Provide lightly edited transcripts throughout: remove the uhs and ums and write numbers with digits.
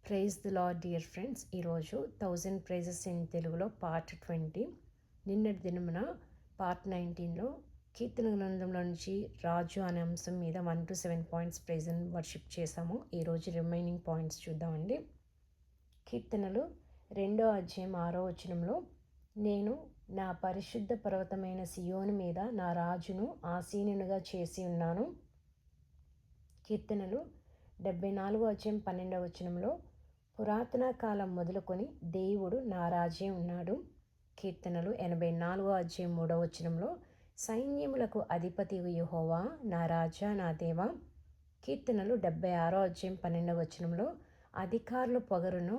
Praise the lord dear friends. ఈరోజు 1000 prices in తెలుగులో part 20. నిన్నటి దినమున పార్ట్ 19లో కీర్తన గ్రంథంలో నుంచి రాజు అనే అంశం మీద 1 to 7 points praise and worship చేశాము. ఈరోజు రిమైనింగ్ పాయింట్స్ చూద్దామండి. కీర్తనలు 2వ అధ్యాయం 6వ వచనంలో, నేను నా పరిశుద్ధ పర్వతమైన సియోను మీద నా రాజును ఆసీనునిగా చేసి ఉన్నాను. కీర్తనలు 74వ అధ్యాయం 12వ వచనంలో, పురాతన కాలం మొదలుకొని దేవుడు నా రాజే ఉన్నాడు. కీర్తనలు 84వ అధ్యాయం 3వ వచనంలో, సైన్యములకు అధిపతి యెహోవా నా రాజా నా దేవా. కీర్తనలు 76వ అధ్యాయం 12వ వచనంలో, అధికారుల పొగరును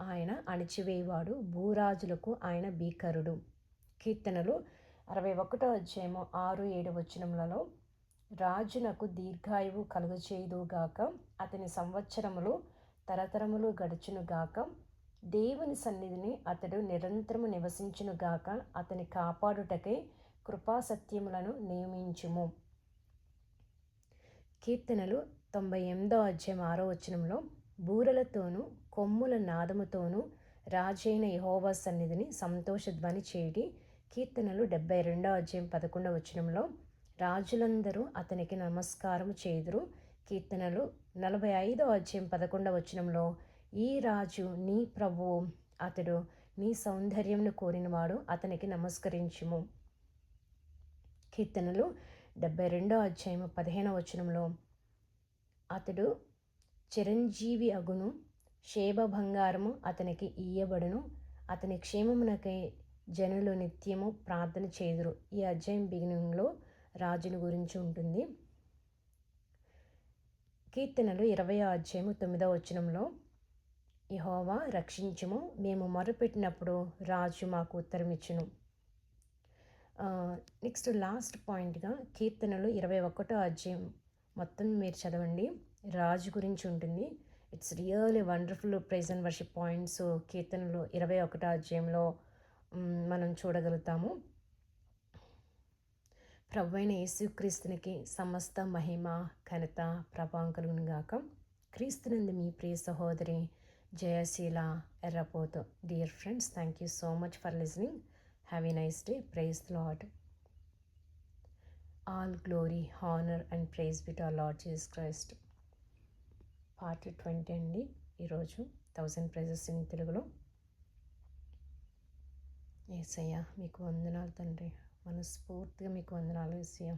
ఆయన అణిచివేయవాడు, భూరాజులకు ఆయన భీకరుడు. కీర్తనలు 61వ అధ్యాయము 6-7 వచనములలో, రాజునకు దీర్ఘాయువు కలుగచేయుదుగాక, అతని సంవత్సరములు తరతరములు గడుచునుగాక. దేవుని సన్నిధిని అతడు నిరంతరము నివసించునుగాక. అతని కాపాడుటకై కృపాసత్యములను నియమించుము. కీర్తనలు 98వ అధ్యాయం 6వ వచనంలో, బూరలతోనూ కొమ్ముల నాదముతోనూ రాజైన యెహోవా సన్నిధిని సంతోషధ్వని చేయుడి. కీర్తనలు 72వ అధ్యాయం 11వ వచనంలో, రాజులందరూ అతనికి నమస్కారము చేయుదురు. కీర్తనలు 45వ అధ్యాయం 11వ వచనంలో, ఈ రాజు నీ ప్రభువు, అతడు నీ సౌందర్యమును కోరినవాడు, అతనికి నమస్కరించుము. కీర్తనలు 72వ అధ్యాయం 15వ వచనంలో, అతడు చిరంజీవి అగును, శేబ బంగారము అతనికి ఇయ్యబడును, అతని క్షేమమునకై జనులు నిత్యము ప్రార్థన చేయుదురు. ఈ అధ్యాయం బిగినింగ్లో రాజుని గురించి ఉంటుంది. కీర్తనలు 20వ అధ్యాయం 9వ వచనంలో, యెహోవా రక్షించుము, మేము మొరపెట్టినప్పుడు రాజు మాకు ఉత్తరమిచ్చును. నెక్స్ట్ లాస్ట్ పాయింట్గా కీర్తనలు 21వ అధ్యాయం మొత్తం మీరు చదవండి, రాజు గురించి ఉంటుంది. It's really wonderful praise and worship points కీర్తనలు 21వ అధ్యాయంలో మనం చూడగలుగుతాము. ప్రభువైన యేసుక్రీస్తునికి సమస్త మహిమ ఘనత ప్రభావం కలుగును గాక. క్రీస్తునందు మీ ప్రియ సహోదరి Jayasheela Errapothu. Dear friends, thank you so much for listening. Have a nice day. Praise the lord. All glory, honour and praise be to our lord Jesus Christ. Part 20 అండి ఈరోజు 1000 ప్రైజెస్ ఇన్ తెలుగులో. యేసయ్య మీకు వందనాలు తండ్రి, మనస్ఫూర్తిగా మీకు వందనాలు యేసయ్య.